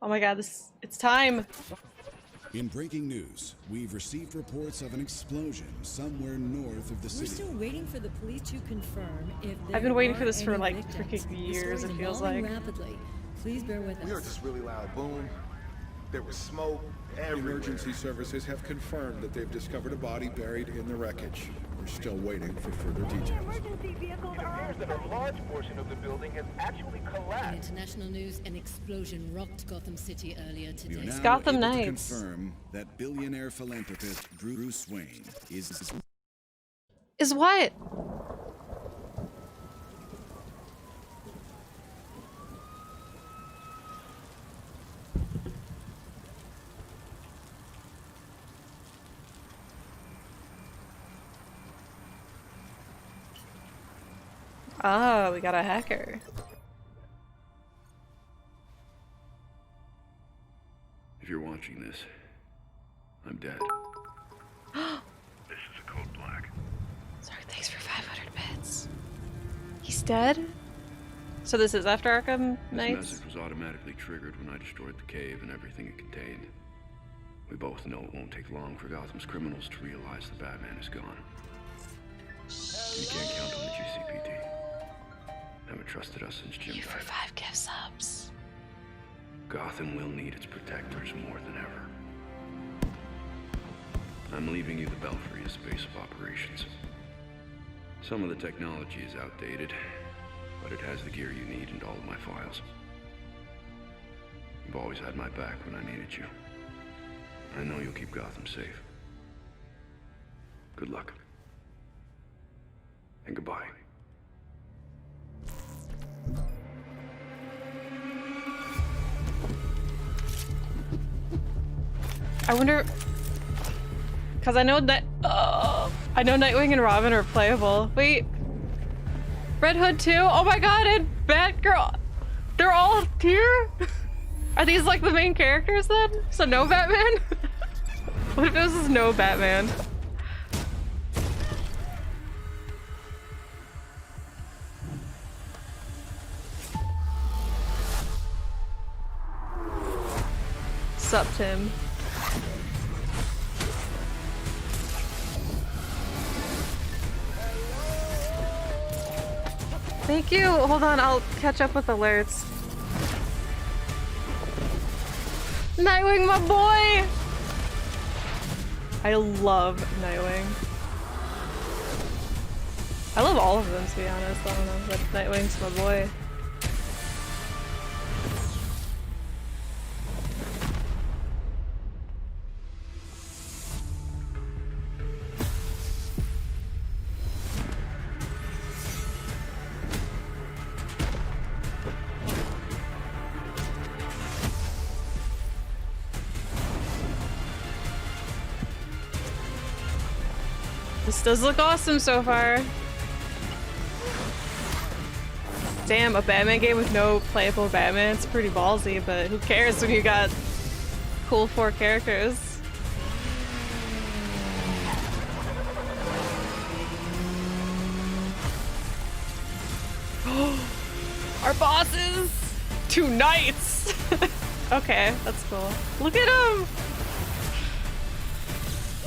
Oh my god, it's time. In breaking news, we've received reports of an explosion somewhere north of the city. We're still waiting for the police to confirm if I've been waiting for this for like freaking years, it feels like. Rapidly. Please bear with us. We heard this really loud boom. There was smoke everywhere. Emergency services have confirmed that they've discovered a body buried in the wreckage. We're still waiting for further details. Emergency vehicles are that a large portion of the building has actually In collapsed. international news, an explosion rocked Gotham City earlier We are today. now Gotham able to Knights. confirm that billionaire philanthropist Bruce Wayne Is what? Oh, we got a hacker. If you're watching this, I'm dead. This is a code black. Sorry, thanks for 500 bits. He's dead? So this is after Arkham This Knights? message was automatically triggered when I destroyed the cave and everything it contained. We both know it won't take long for Gotham's criminals to realize the Batman is gone. You can't count on the GCPD. Haven't trusted us since Jim You for died. 5 gift subs. Gotham will need its protectors more than ever. I'm leaving you the Belfry as base of operations. Some of the technology is outdated, but it has the gear you need and all of my files. You've always had my back when I needed you. I know you'll keep Gotham safe. Good luck. And goodbye. I wonder, cause I know that I know Nightwing and Robin are playable. Wait, Red Hood too? Oh my god, and Batgirl, they're all here? Are these like the main characters then? So no Batman? What if this is no Batman? Sup, Tim? Thank you! Hold on, I'll catch up with alerts. Nightwing, my boy! I love Nightwing. I love all of them, to be honest. I don't know, but Nightwing's my boy. This does look awesome so far. Damn, a Batman game with no playable Batman. It's pretty ballsy, but who cares when you got cool 4 characters? Our bosses! 2 knights! Okay, that's cool. Look at him!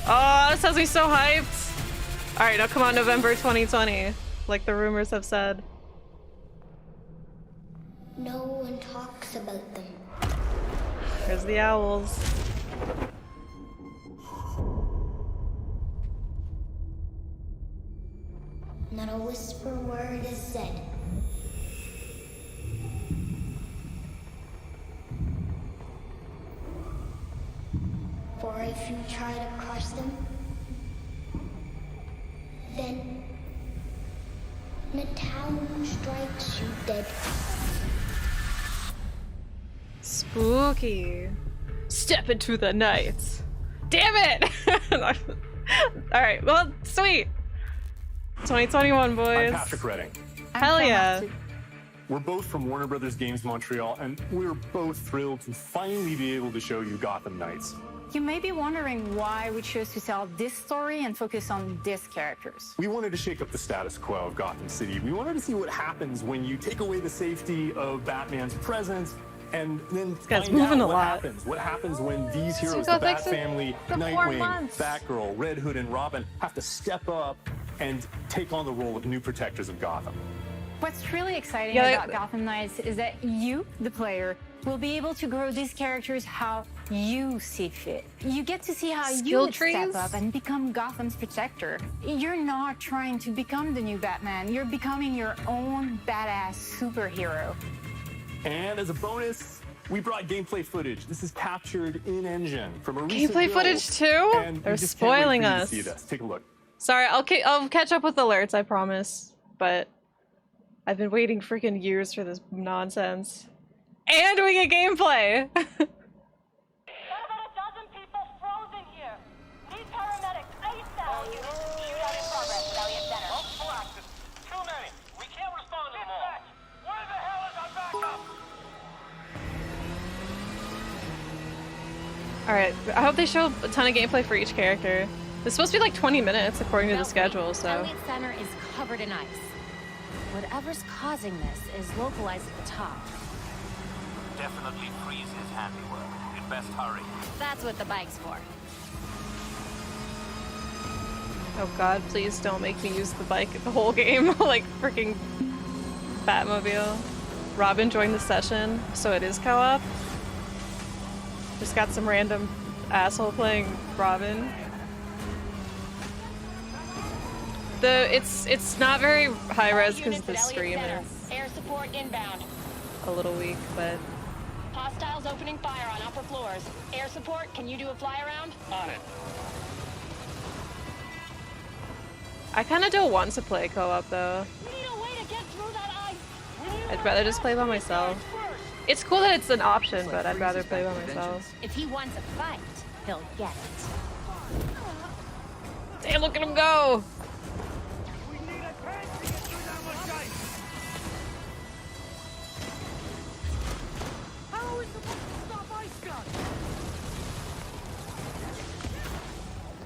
Oh, this has me so hyped! Alright, now come on, November 2020, like the rumors have said. No one talks about them. Here's the owls. Not a whisper word is said. For if you try to crush them, then the town strikes you dead. Spooky. Step into the night. Damn it! Alright, well, sweet. 2021, boys. I'm Patrick Redding. Hell yeah. We're both from Warner Brothers Games Montreal, and we're both thrilled to finally be able to show you Gotham Knights. You may be wondering why we chose to tell this story and focus on these characters. We wanted to shake up the status quo of Gotham City. We wanted to see what happens when you take away the safety of Batman's presence And then guy's find moving out a what lot. happens. What happens when these heroes, go the Bat fix it. Family, The 4 Nightwing, months. Batgirl, Red Hood, and Robin have to step up and take on the role of new protectors of Gotham. What's really exciting Yeah, about Gotham Knights is that you, the player, will be able to grow these characters how you see fit. You get to see how you Skill would step trees? up and become Gotham's protector. You're not trying to become the new Batman. You're becoming your own badass superhero. And as a bonus, we brought gameplay footage. This is captured in-engine from a recent Gameplay build, footage too? and we They're just can't wait spoiling for you to us. see this. Take a look. Sorry, I'll catch up with alerts, I promise. But I've been waiting freaking years for this nonsense. And we get gameplay! Alright, I hope they show a ton of gameplay for each character. It's supposed to be like 20 minutes according to the schedule, so... Elliott Center is covered in ice. Whatever's causing this is localized at the top. Definitely freezes handiwork. You'd best hurry. That's what the bike's for. Oh god, please don't make me use the bike the whole game, like freaking Batmobile. Robin joined the session, so it is co-op. Just got some random asshole playing Robin. It's not very high res because the stream is Air support inbound. a little weak, but Hostiles opening fire on upper floors. Air support, can you do a fly around? On it. I kind of don't want to play co-op though. We need a way to get through that ice. I'd rather just play by myself. It's cool that it's an option, but I'd rather play by myself. If he wants a fight, he'll get it. Damn, look at him go!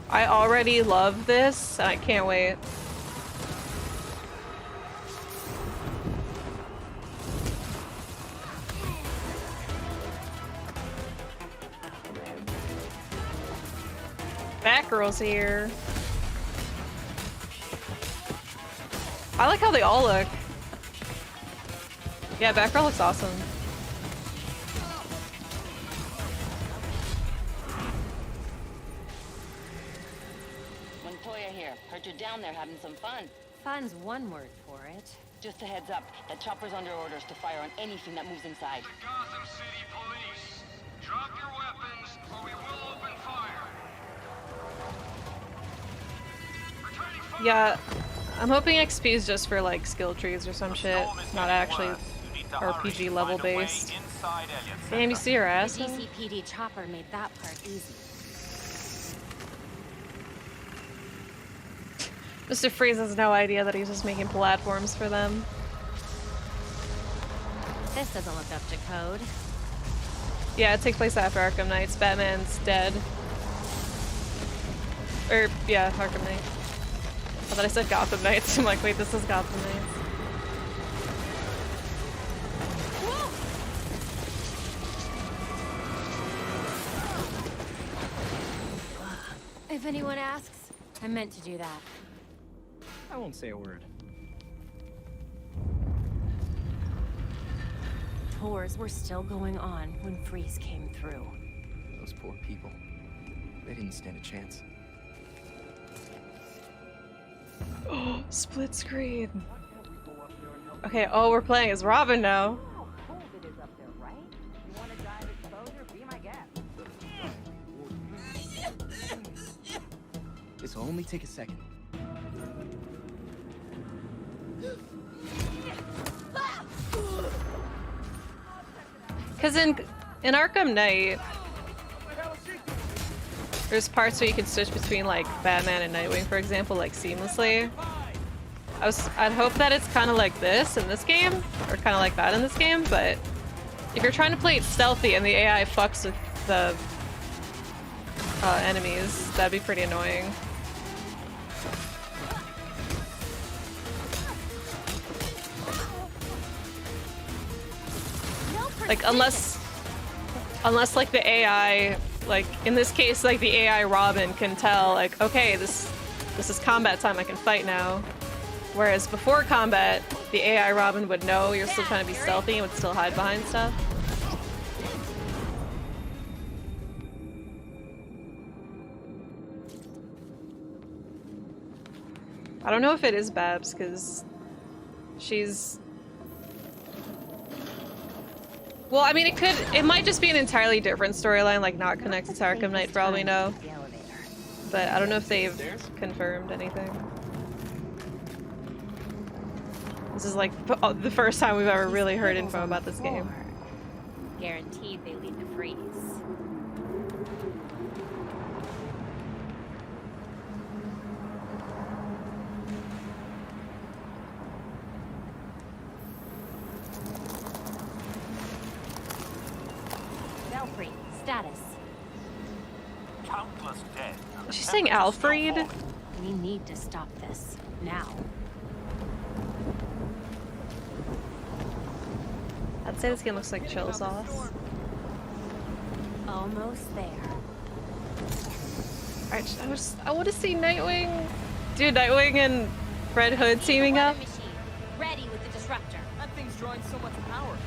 I already love this, and I can't wait. Batgirl's here. I like how they all look. Yeah, Batgirl looks awesome. Montoya here. Heard you're down there having some fun. Fun's one word for it. Just a heads up, that chopper's under orders to fire on anything that moves inside. Gotham City Police, drop your weapons or we will open fire. Yeah, I'm hoping XP is just for like skill trees or some shit, not actually RPG level based. Damn, you see her ass? The DCPD chopper made that part easy. Mr. Freeze has no idea that he's just making platforms for them. This doesn't look up to code. Yeah, it takes place after Arkham Knights. Batman's dead. Or, yeah, Arkham Knights. I thought I said Gotham Knights. I'm like, wait, this is Gotham Knights. If anyone asks, I meant to do that. I won't say a word. Tours were still going on when Freeze came through. Those poor people. They didn't stand a chance. Oh, split screen. Okay, oh, we're playing as Robin now. This will only take a second. Because in Arkham Knight, there's parts where you can switch between like Batman and Nightwing, for example, like seamlessly. I'd hope that it's kind of like this in this game, or kind of like that in this game, but if you're trying to play it stealthy and the AI fucks with the enemies, that'd be pretty annoying. No Like, unless like the AI, like in this case, like the AI Robin can tell, like, okay, this is combat time, I can fight now. Whereas before combat, the AI Robin would know you're still trying to be stealthy and would still hide behind stuff. I don't know if it is Babs, because she's... Well, I mean, it might just be an entirely different storyline, like not connected to Arkham Knight for all we know. But I don't know if they've confirmed anything. This is like the first time we've ever really heard info about this game. Guaranteed they leave the freeze. Belfry, status. Countless dead. Is she saying Alfred? We need to stop this now. I'd say this game looks like chill sauce. Almost there. Alright, I want to see Nightwing. Dude, Nightwing and Red Hood teaming up. Ready with the disruptor. That thing's drawing so much power.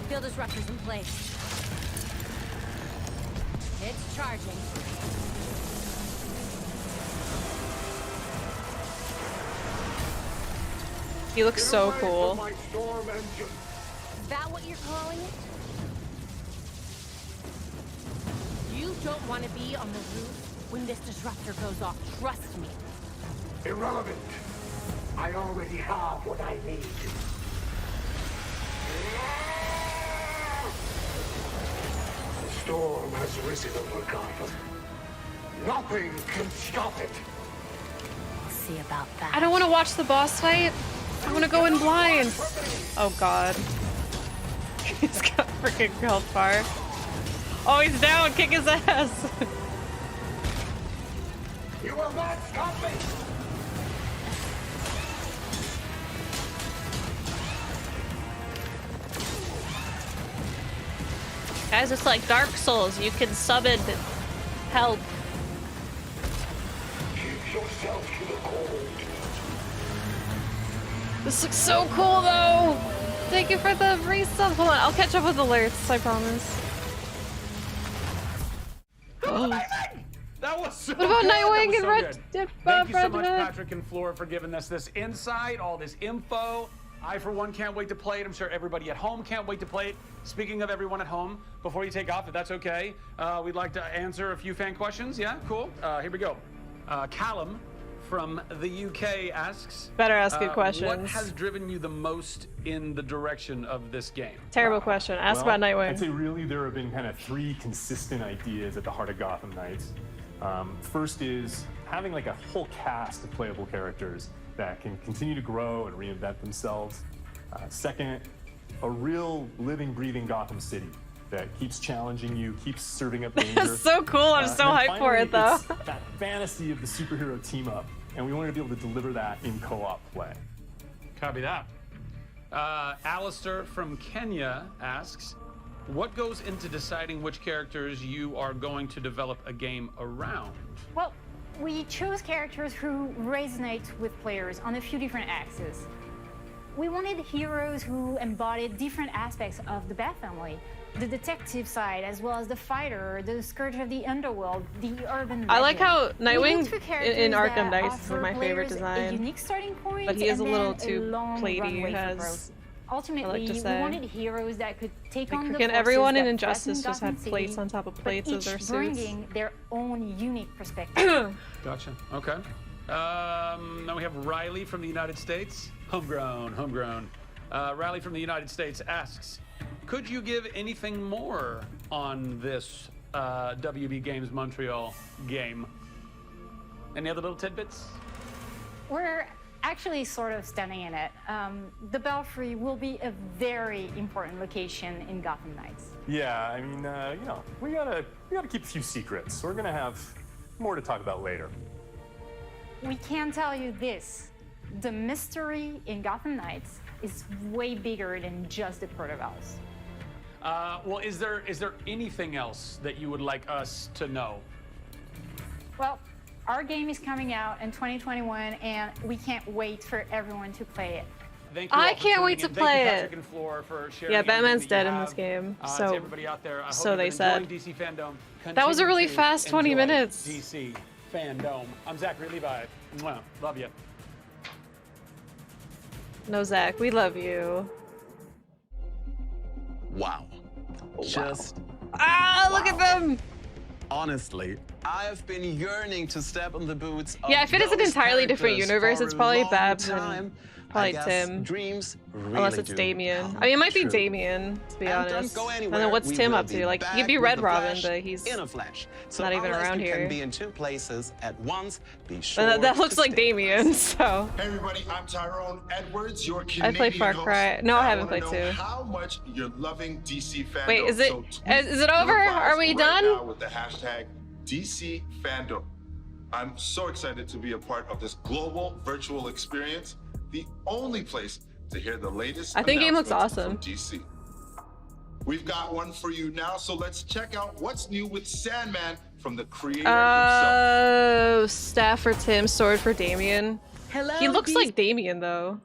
Field disruptors in place. It's charging. He looks so cool. Is that what you're calling it? You don't want to be on the roof when this disruptor goes off. Trust me. Irrelevant. I already have what I need. The storm has risen over Gotham. Nothing can stop it. We'll see about that. I don't want to watch the boss fight. I want to go in blind. Oh god. He's got freaking Hellfire. Oh, he's down. Kick his ass. You will not stop me. Guys, it's like Dark Souls. You can summon help. Keep yourself to the cold. This looks so cool, though. Thank you for the free stuff. Hold on, I'll catch up with alerts. I promise. That was so What about good. Nightwing and Red? Thank you so Red much, Hood? Patrick and Flora, for giving us this insight, all this info. I, for one, can't wait to play it. I'm sure everybody at home can't wait to play it. Speaking of everyone at home, before you take off, if that's okay, we'd like to answer a few fan questions. Yeah, cool. Here we go. Callum from the UK asks... Better ask good questions. What has driven you the most in the direction of this game? Terrible question. Ask about Nightwing. I'd say really there have been kind of three consistent ideas at the heart of Gotham Knights. First is having like a whole cast of playable characters that can continue to grow and reinvent themselves. Second, a real living, breathing Gotham City that keeps challenging you, keeps serving up danger. That's so cool. I'm so hyped for it, though. It's that fantasy of the superhero team up, and we wanted to be able to deliver that in co-op play. Copy that. Alistair from Kenya asks, what goes into deciding which characters you are going to develop a game around? Well, we chose characters who resonate with players on a few different axes. We wanted heroes who embodied different aspects of the Bat family. The detective side, as well as the fighter, the scourge of the underworld, the urban legend. I like how Nightwing in Arkham that Knights is my favorite offer players design. A unique starting point, But he is a and little then too long platey. runway He for has... growth. I Ultimately, like to we say. wanted heroes that could take on the Freaking forces everyone in that Injustice threaten just had Gotham plates City, on top of but plates of each their suits. bringing their own unique perspective. Gotcha. Okay. Now we have Riley from the United States. Homegrown. Riley from the United States asks, could you give anything more on this WB Games Montreal game? Any other little tidbits? We're actually sort of standing in it. The Belfry will be a very important location in Gotham Knights. Yeah, I mean, you know, we gotta keep a few secrets. We're gonna have more to talk about later. We can tell you this. The mystery in Gotham Knights is way bigger than just the Portavals. Well, is there anything else that you would like us to know? Well, our game is coming out in 2021, and we can't wait for everyone to play it. Thank you all I for can't tuning wait to in. play Thank you, it. Patrick and Floor, for sharing Yeah, everything Batman's that dead you in this have. game, To so everybody out there, I hope so you've they been said. enjoying DC Fandom. That was a Continue really to fast 20 enjoy minutes. DC Fandom. I'm Zachary Levi. Mwah. Love you. No, Zach, we love you. Wow. Just look at them. honestly, I've been yearning to step in the boots of Yeah, if it is an those entirely different characters universe, for it's a probably long Babs time. and I probably guess Tim. dreams really Unless it's do Damien. come I mean, it might be true. Damien, to be And honest. don't go And anywhere. then what's We Tim will up be to? Like, he back could be with Red the Robin, Flash but he's in a flash. So not even unless around you here. can be in two places at once, be sure But that looks to like stay Damien, so. Hey everybody, I'm Tyrone Edwards, your I Canadian played Far host. Cry. No, I And haven't wanna played know 2. how much you're loving DC fandom. Wait, is it So tweet is it your over? replies Are we right done? now with the hashtag DC fandom. I'm so excited to be a part of this global virtual experience, the only place to hear the latest I think game looks announcements awesome. from DC. We've got one for you now, so let's check out what's new with Sandman from the creator himself. Staff for Tim, sword for Damien. Hello, He looks like Damien, though.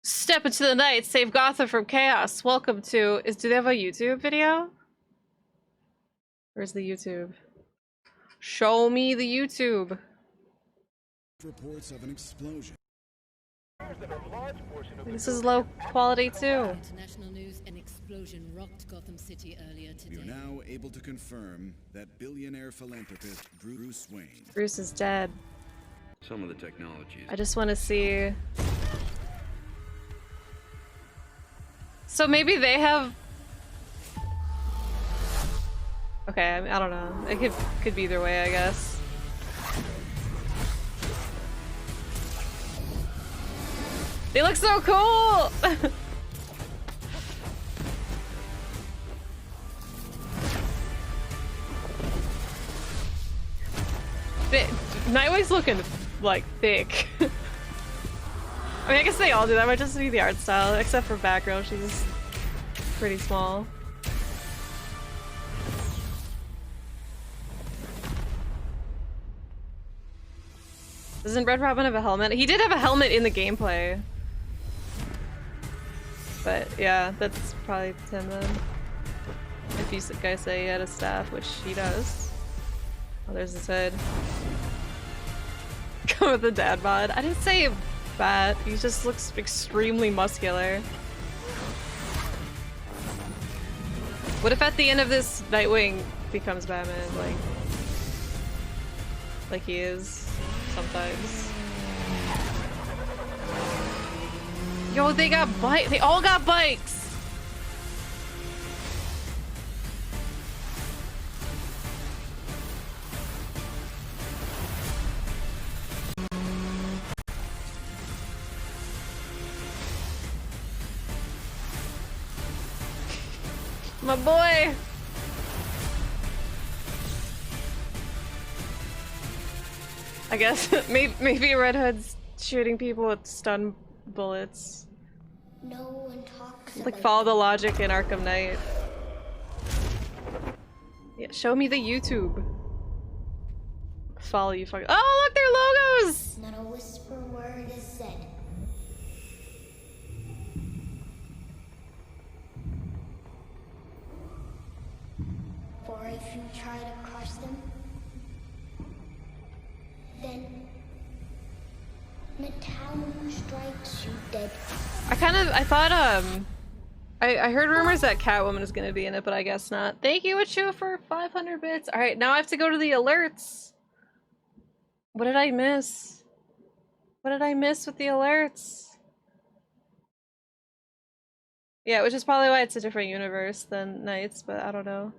Step into the night, save Gotham from chaos. Welcome to... do they have a YouTube video? Where's the YouTube? Show me the YouTube. Reports of an explosion. This is low quality too. International news: an explosion rocked Gotham City earlier today. We are now able to confirm that billionaire philanthropist Bruce Wayne. Bruce is dead. Some of the technologies. I just want to see. So maybe they have. Okay, I mean, I don't know. It could be either way, I guess. They look so cool! Nightwing's looking, like, thick. I mean, I guess they all do. That might just be the art style, except for Batgirl. She's pretty small. Doesn't Red Robin have a helmet? He did have a helmet in the gameplay. But yeah, that's probably Tim then. If you guys say he had a staff, which he does. Oh, there's his head. Come with the dad bod. I didn't say fat. He just looks extremely muscular. What if at the end of this Nightwing becomes Batman, like he is sometimes? Yo, they got bikes. They all got bikes. My boy. I guess maybe Red Hood's shooting people with stun bullets. No one talks Like about follow the logic in Arkham Knight. Yeah, show me the YouTube. Follow you fucking. Oh look, their logos! Not a whisper word is said. For if you try to crush them, then the town strikes you dead. I thought I heard rumors that Catwoman is gonna be in it, but I guess not. Thank you, Achu, for 500 bits. Alright, now I have to go to the alerts. What did I miss? What did I miss with the alerts? Yeah, which is probably why it's a different universe than Knights, but I don't know.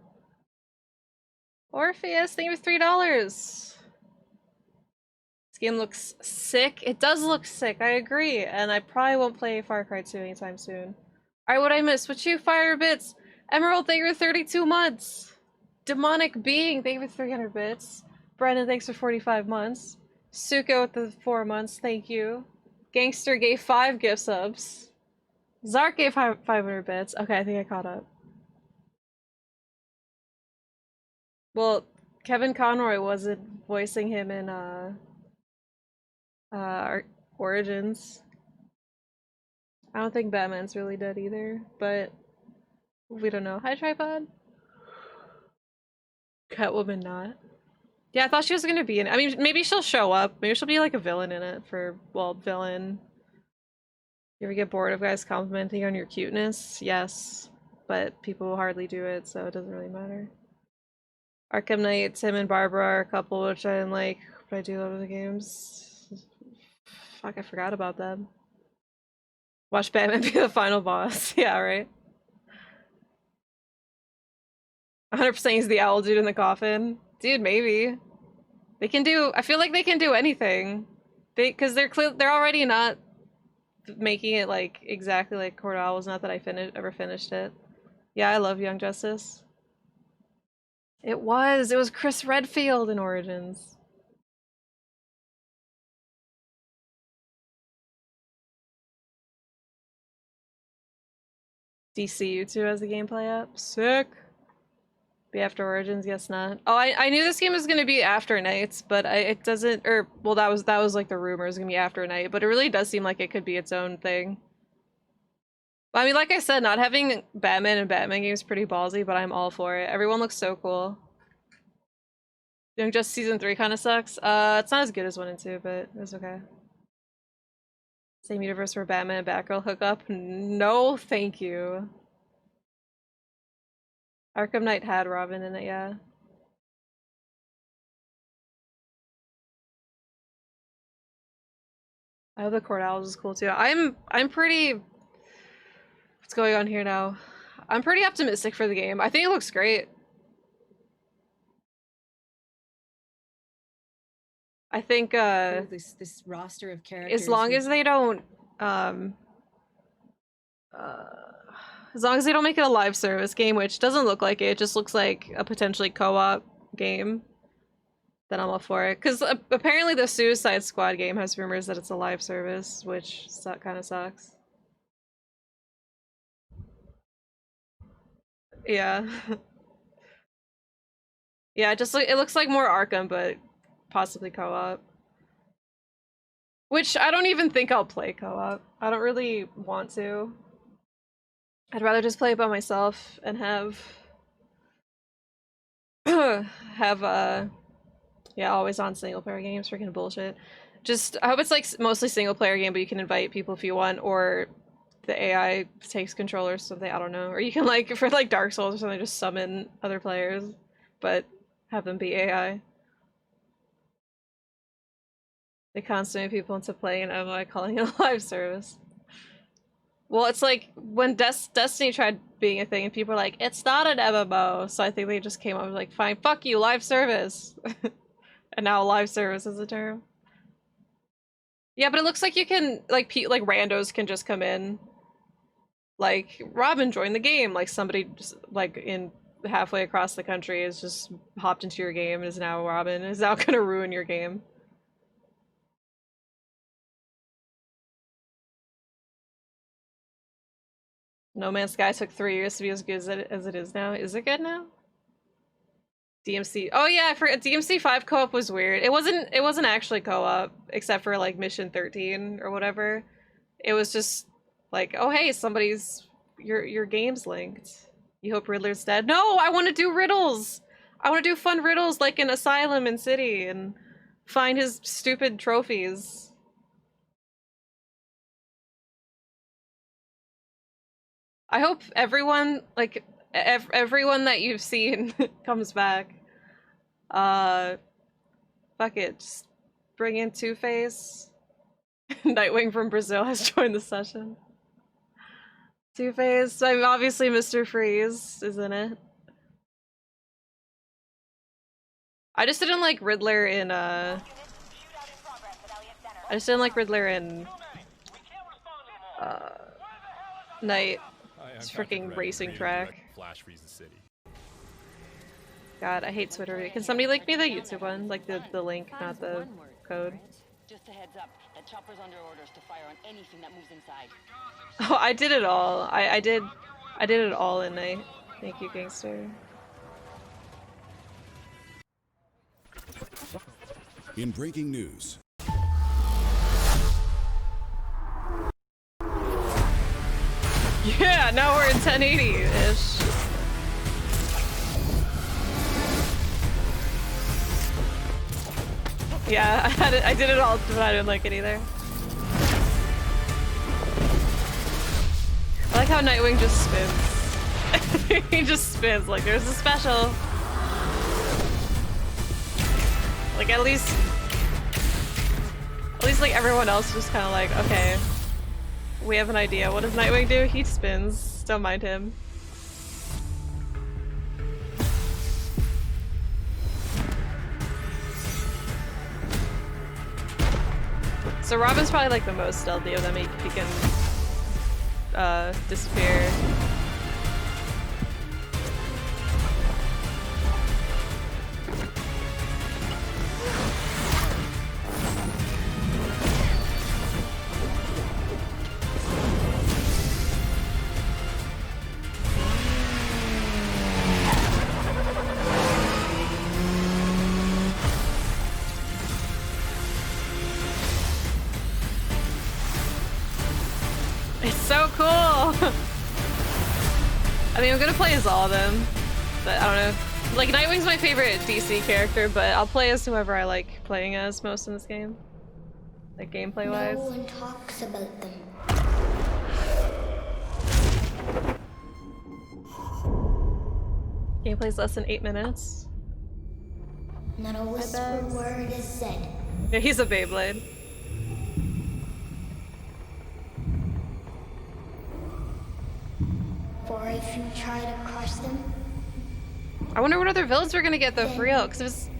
Orpheus, thank you for $3. This game looks sick. It does look sick, I agree. And I probably won't play Far Cry 2 anytime soon. Alright, what I missed? What you, Fire Bits? Emerald, thank you for 32 months. Demonic Being, thank you for 300 bits. Brendan, thanks for 45 months. Suko with the 4 months, thank you. Gangster gave 5 gift subs. Zark gave 500 bits. Okay, I think I caught up. Well, Kevin Conroy wasn't voicing him in Origins. I don't think Batman's really dead either, but we don't know. Hi, Tripod. Catwoman not. Yeah, I thought she was gonna be in it. I mean, maybe she'll show up. Maybe she'll be like a villain in it for, well, villain. You ever get bored of guys complimenting on your cuteness? Yes, but people hardly do it, so it doesn't really matter. Arkham Knights, him and Barbara are a couple, which I didn't like, but I do love the games. Fuck, I forgot about them. Watch Batman be the final boss. Yeah, right? 100% he's the owl dude in the coffin. Dude, maybe. They can do, I feel like they can do anything. Because they're already not making it like exactly like Court of Owls, not that I ever finished it. Yeah, I love Young Justice. It was Chris Redfield in Origins. DCU 2 has the gameplay up. Sick. Be after Origins, guess not. Oh, I knew this game was gonna be after Nights, but it doesn't, or well, that was like the rumor, it's gonna be after Night, but it really does seem like it could be its own thing. I mean, like I said, not having Batman and Batman games is pretty ballsy, but I'm all for it. Everyone looks so cool. Young Justice Season 3 kind of sucks. It's not as good as 1 and 2, but it's okay. Same universe where Batman and Batgirl hook up? No, thank you. Arkham Knight had Robin in it, yeah. I hope the Court Owls is cool too. I'm pretty... What's going on here now? I'm pretty optimistic for the game. I think it looks great. I think this roster of characters, as long as they don't as long as they don't make it a live service game, which doesn't look like it, it just looks like a potentially co-op game, then I'm all for it. Because apparently the Suicide Squad game has rumors that it's a live service, which kind of sucks. Yeah. Yeah, it looks like more Arkham, but possibly co-op. Which I don't even think I'll play co-op. I don't really want to. I'd rather just play it by myself and have yeah, always on single player games, freaking bullshit. Just I hope it's like mostly single player game, but you can invite people if you want, or the AI takes control or something, I don't know. Or you can like for like Dark Souls or something, just summon other players, but have them be AI. They constantly people into playing an MMO calling it a live service. Well, it's like when Destiny tried being a thing and people were like, it's not an MMO, so I think they just came up with like, fine, fuck you, live service. And now live service is a term. Yeah, but it looks like you can, like randos can just come in. Like, Robin joined the game, like somebody just, like in halfway across the country is just hopped into your game and is now Robin, is now gonna ruin your game. No Man's Sky took 3 years to be as good as it is now. Is it good now? DMC. Oh yeah, I forgot. DMC 5 co-op was weird. It wasn't actually co-op, except for like mission 13 or whatever. It was just like, oh hey, your game's linked. You hope Riddler's dead? No, I want to do riddles. I want to do fun riddles like in Asylum and City and find his stupid trophies. I hope everyone, like, everyone that you've seen comes back. Fuck it, just bring in Two-Face. Nightwing from Brazil has joined the session. Two-Face, I'm obviously Mr. Freeze, isn't it? I just didn't like Riddler in Night. It's freaking racing track. Flash freeze the city. God, I hate Twitter. Can somebody link me the YouTube one? Like the link, not the code. Just a heads up, that chopper's under orders to fire on anything that moves inside. Oh, I did it all. I did it all in Night. Thank you, Gangster. In breaking news. Yeah, now we're in 1080-ish. Yeah, I did it all, but I didn't like it either. I like how Nightwing just spins. He just spins like there's a special. Like at least like everyone else just kind of like, okay, we have an idea. What does Nightwing do? He spins. Don't mind him. So Robin's probably like the most stealthy of them. He can disappear. So cool! I mean, I'm gonna play as all of them, but I don't know. Like, Nightwing's my favorite DC character, but I'll play as whoever I like playing as most in this game. Like, gameplay-wise. No one talks about them. Gameplay's less than 8 minutes. Not a whisper word is said. Yeah, he's a Beyblade. For if you try to crush them, I wonder what other villains we're gonna get though, for real, because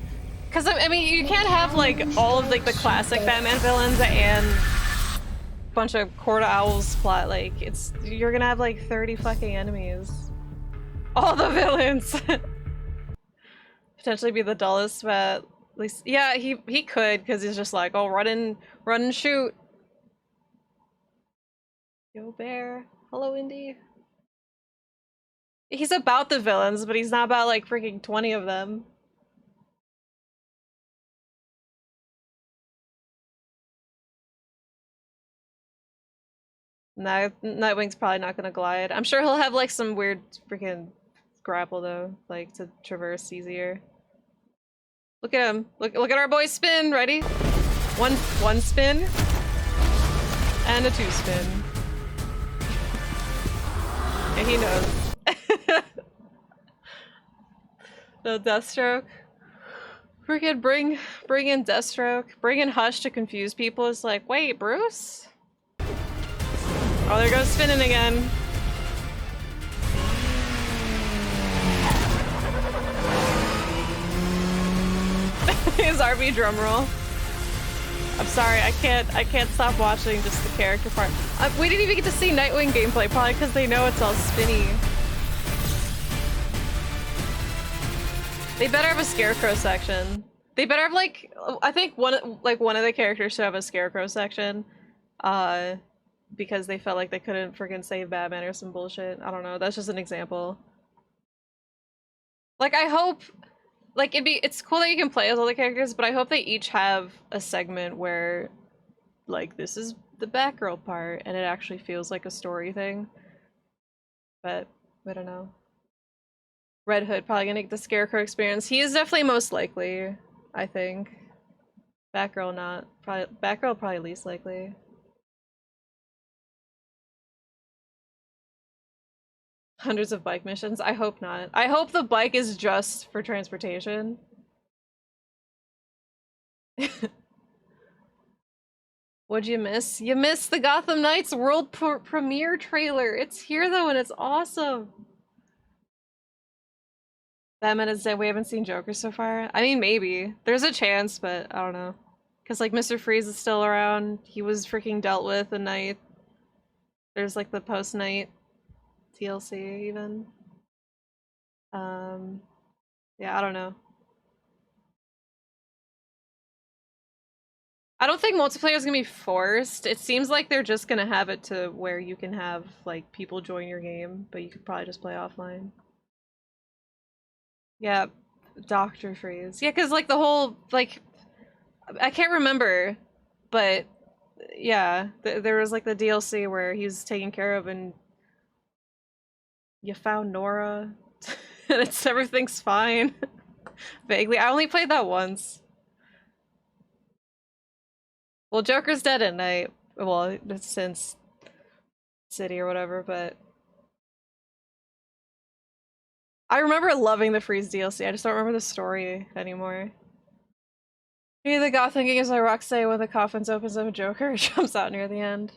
I mean, you can't have like all of like the classic Batman villains and a bunch of Court of Owls plot. Like, you're gonna have like 30 fucking enemies. All the villains. Potentially be the dullest, but at least, yeah, he could, because he's just like, oh, run and shoot. Yo, Bear. Hello, Indy. He's about the villains, but he's not about like freaking 20 of them. Nightwing's probably not gonna glide. I'm sure he'll have like some weird freaking grapple though, like to traverse easier. Look at him. Look at our boy spin. Ready? One spin and a 2 spin. Yeah, he knows. No Deathstroke. Freaking bring in Deathstroke. Bring in Hush to confuse people. It's like, wait, Bruce? Oh, there goes spinning again. His RB drumroll. I'm sorry, I can't stop watching just the character part. We didn't even get to see Nightwing gameplay, probably because they know it's all spinny. They better have a Scarecrow section. They better have like, I think one of the characters should have a Scarecrow section, because they felt like they couldn't friggin' save Batman or some bullshit. I don't know. That's just an example. Like, I hope, like, it's cool that you can play as all the characters, but I hope they each have a segment where, like, this is the Batgirl part, and it actually feels like a story thing. But I don't know. Red Hood probably gonna get the Scarecrow experience. He is definitely most likely, I think. Batgirl not. Batgirl probably least likely. Hundreds of bike missions? I hope not. I hope the bike is just for transportation. What'd you miss? You missed the Gotham Knights world premiere trailer. It's here though, and it's awesome. Batman is dead. We haven't seen Joker so far. I mean, maybe. There's a chance, but I don't know. Because, like, Mr. Freeze is still around. He was freaking dealt with a night. There's, like, the post-night TLC, even. Yeah, I don't know. I don't think multiplayer is gonna be forced. It seems like they're just gonna have it to where you can have, like, people join your game, but you could probably just play offline. Yeah, Dr. Freeze. Yeah, because, like, the whole, like, I can't remember, but yeah, there was, like, the DLC where he was taken care of and you found Nora and everything's fine. Vaguely. I only played that once. Well, Joker's dead at night. Well, since City or whatever, but I remember loving the Freeze DLC. I just don't remember the story anymore. Maybe the Gotham game is like Roxay when the coffins opens up a Joker jumps out near the end.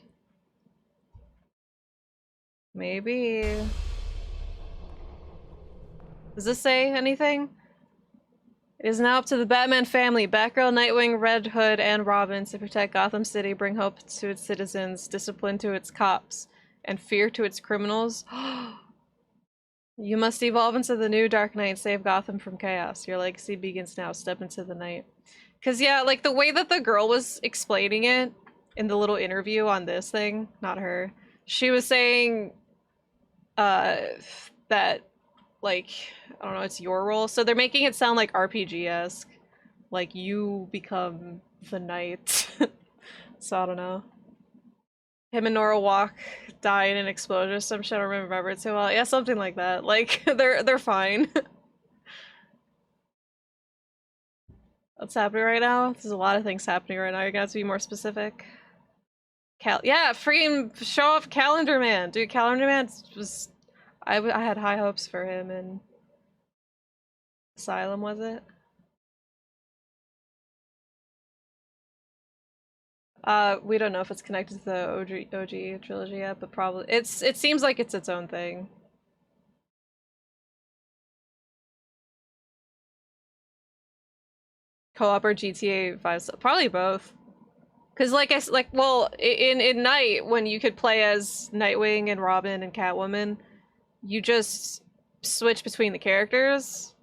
Maybe. Does this say anything? It is now up to the Batman family, Batgirl, Nightwing, Red Hood, and Robin to protect Gotham City, bring hope to its citizens, discipline to its cops, and fear to its criminals. You must evolve into the new Dark Knight, save Gotham from chaos. Your legacy begins now. Step into the night. Because, yeah, like, the way that the girl was explaining it in the little interview on this thing, not her, she was saying that, like, I don't know, it's your role. So they're making it sound like RPG-esque. Like, you become the knight. So I don't know. Him and Nora Walk die in an explosion or some shit. I don't remember it too well. Yeah, something like that. Like, they're fine. What's happening right now? There's a lot of things happening right now. You're gonna have to be more specific. Yeah, freaking show off Calendar Man. Dude, Calendar Man was... I had high hopes for him in Asylum, was it? We don't know if it's connected to the OG trilogy yet, but probably it seems like it's its own thing. Co-op or GTA 5, probably both. Cause well, in Night, when you could play as Nightwing and Robin and Catwoman, you just switch between the characters.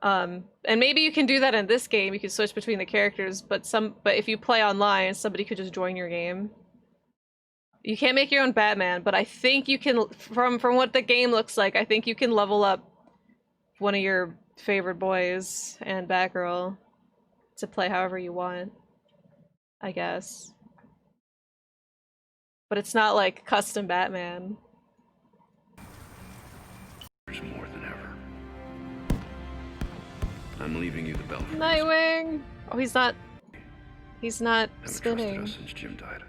And maybe you can do that in this game. You can switch between the characters, but if you play online, somebody could just join your game. You can't make your own Batman, but I think you can, from what the game looks like, I think you can level up one of your favorite boys and Batgirl to play however you want, I guess. But it's not like custom Batman. There's more than ever. I'm leaving you the Belfry. Nightwing! Oh, he's not spinning. Us since Jim died.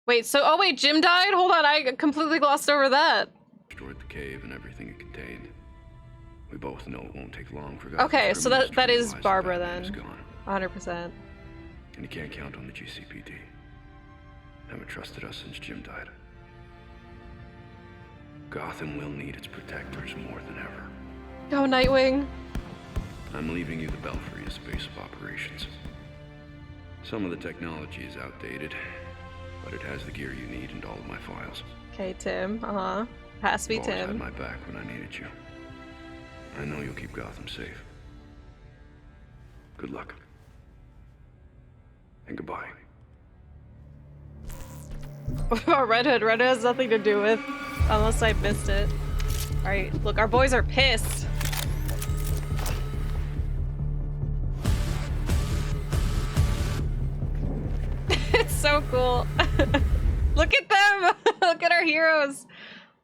Wait, oh wait, Jim died? Hold on, I completely glossed over that. Destroyed the cave and everything it contained. We both know it won't take long for Okay, so that is Barbara then. 100%. And you can't count on the GCPD. Haven't trusted us since Jim died. Gotham will need its protectors more than ever. Go, Nightwing. I'm leaving you the Belfry as base of operations. Some of the technology is outdated, but it has the gear you need and all of my files. Okay, Tim. Has to be You've always Tim. had my back when I needed you. I know you'll keep Gotham safe. Good luck. And goodbye. What about Red Hood? Red Hood has nothing to do with, unless I missed it. Alright, look, our boys are pissed. It's so cool. Look at them! Look at our heroes!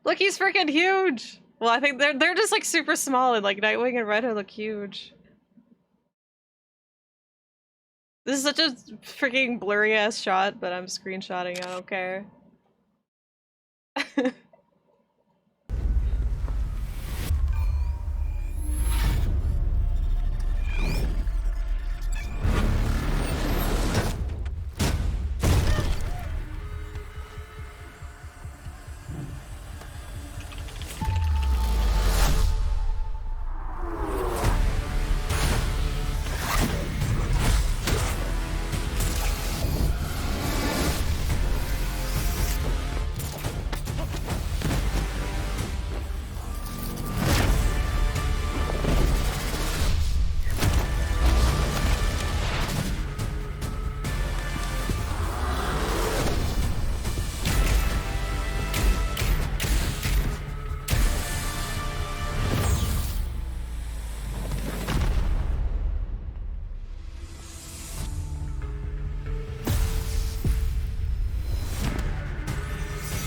Look, he's freaking huge! Well, I think they're just like super small, and like Nightwing and Red Hood look huge. This is such a freaking blurry ass shot, but I'm screenshotting, I don't care.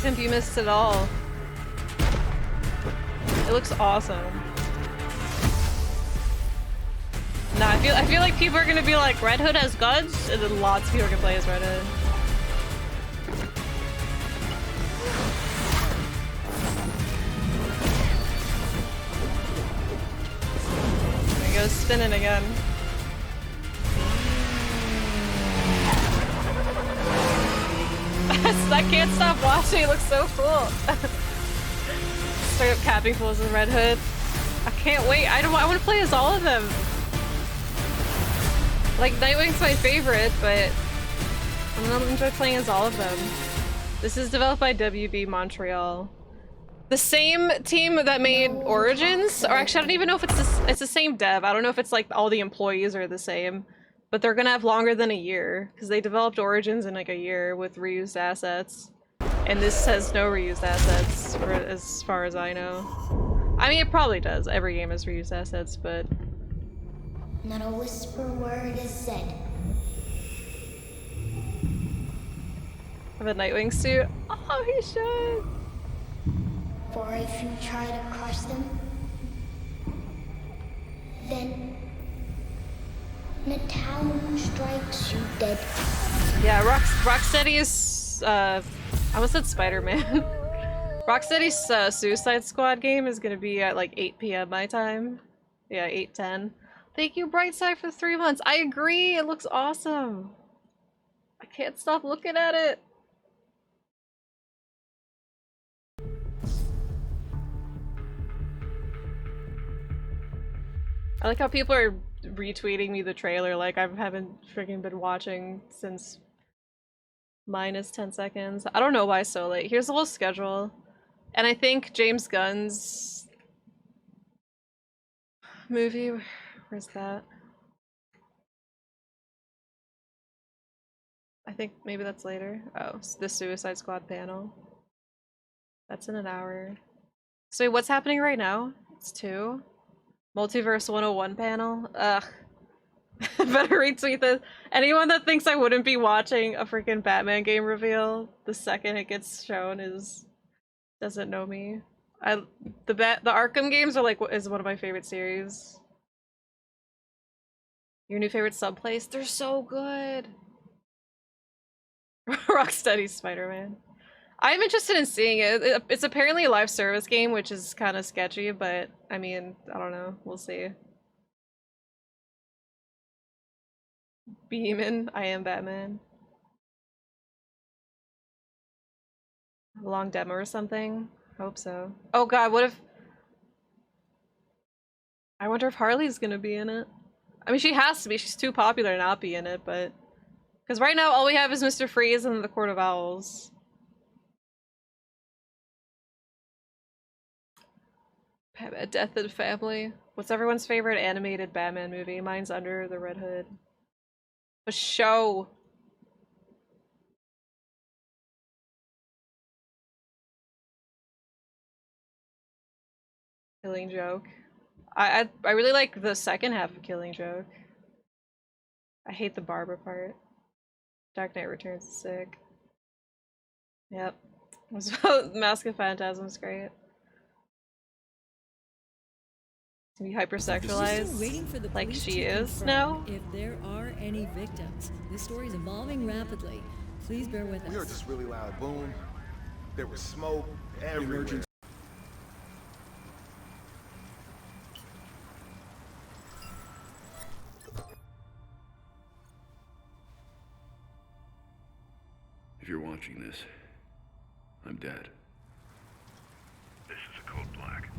Simp, you missed it all. It looks awesome. Nah, I feel like people are gonna be like, Red Hood has guns, and then lots of people are gonna play as Red Hood. There he goes, spinning again. I can't stop watching, it looks so cool. Straight up capping fools in Red Hood. I can't wait, I want to play as all of them. Like, Nightwing's my favorite, but I'm gonna enjoy playing as all of them. This is developed by WB Montreal. The same team that made Origins, or actually I don't even know if it's the same dev. I don't know if it's like all the employees are the same, but they're gonna have longer than a year because they developed Origins in like a year with reused assets. And this has no reused assets for as far as I know. I mean, it probably does. Every game has reused assets, but not a whisper word is said. I have a Nightwing suit. Oh, he should. For if you try to crush them, then the town strikes you dead. Yeah, Rocksteady's I almost said Spider-Man. Rocksteady's Suicide Squad game is gonna be at like 8 p.m. my time. Yeah, 8:10. Thank you, Brightside, for 3 months. I agree, it looks awesome. I can't stop looking at it. I like how people are retweeting me the trailer like I haven't freaking been watching since minus 10 seconds. I don't know why so late. Here's the whole schedule. And I think James Gunn's movie, where's that? I think maybe that's later. Oh, the Suicide Squad panel. That's in an hour. So wait, what's happening right now? It's 2. Multiverse 101 panel? Ugh. Better retweet this. Anyone that thinks I wouldn't be watching a freaking Batman game reveal the second it gets shown doesn't know me. The Arkham games are like is one of my favorite series. Your new favorite subplays? They're so good. Rocksteady Spider-Man. I'm interested in seeing it. It's apparently a live service game, which is kind of sketchy, but I mean, I don't know. We'll see. Beeman, I am Batman. A long demo or something? Hope so. Oh god, what if... I wonder if Harley's gonna be in it. I mean, she has to be. She's too popular to not be in it, but... Because right now, all we have is Mr. Freeze and the Court of Owls. Death and Family. What's everyone's favorite animated Batman movie? Mine's Under the Red Hood. A show. Killing Joke. I really like the second half of Killing Joke. I hate the Barbara part. Dark Knight Returns is sick. Yep. Mask of Phantasm's great. To be hypersexualized like she is now. If there are any victims, this story is evolving rapidly. Please bear with us. We heard this really loud boom. There was smoke everywhere. If you're watching this, I'm dead. This is a code black.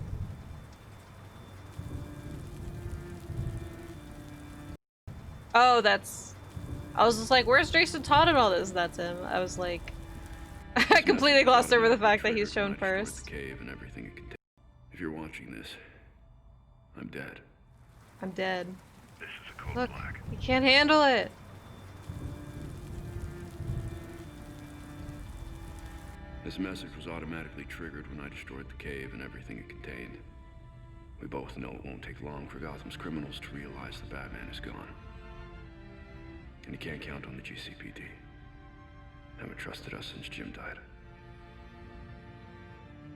Oh, that's... I was just like, where's Jason Todd and all this? That's him. I was like... I completely glossed over the fact that he's shown first. The cave and everything it contains. If you're watching this, I'm dead. I'm dead. This is a code Look, black. you can't handle it. This message was automatically triggered when I destroyed the cave and everything it contained. We both know it won't take long for Gotham's criminals to realize the Batman is gone. And you can't count on the GCPD. Haven't trusted us since Jim died.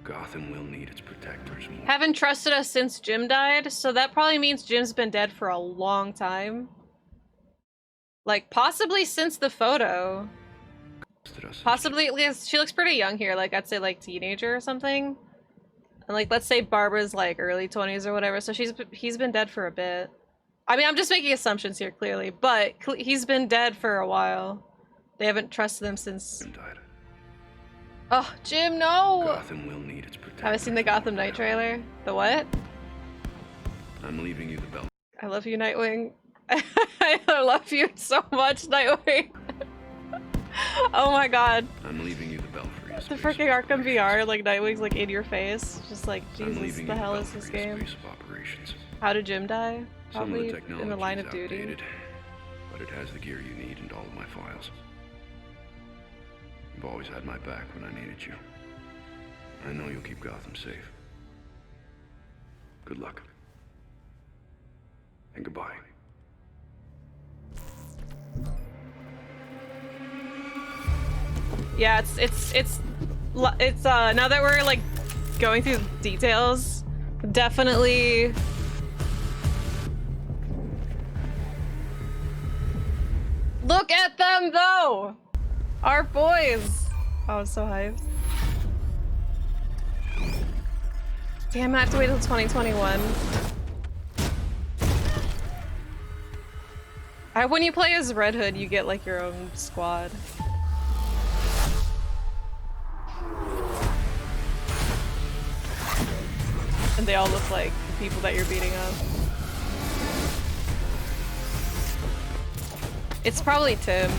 Gotham will need its protectors more. Haven't trusted us since Jim died, so that probably means Jim's been dead for a long time. Like, possibly since the photo. Possibly, at least, she looks pretty young here, like, I'd say, like, teenager or something. And, like, let's say Barbara's, like, early 20s or whatever, so he's been dead for a bit. I mean, I'm just making assumptions here, clearly, but he's been dead for a while. They haven't trusted him since... Jim died. Oh, Jim, no! Gotham will need its protectors. Have I seen the Gotham Knight trailer? The what? I'm leaving you the belt. I love you, Nightwing. I love you so much, Nightwing. Oh my god. I'm leaving you the Belfry. The freaking Arkham VR, like Nightwing's like in your face. Just like, Jesus, the hell is this game? How did Jim die? Probably in the line of duty. Outdated, but it has the gear you need and all of my files. You've always had my back when I needed you. I know you'll keep Gotham safe. Good luck. And goodbye. Yeah, it's now that we're like going through details, definitely look at them though! Our boys! Oh, I'm so hyped. Damn, I have to wait till 2021. When you play as Red Hood, you get like your own squad. And they all look like the people that you're beating up. It's probably Tim.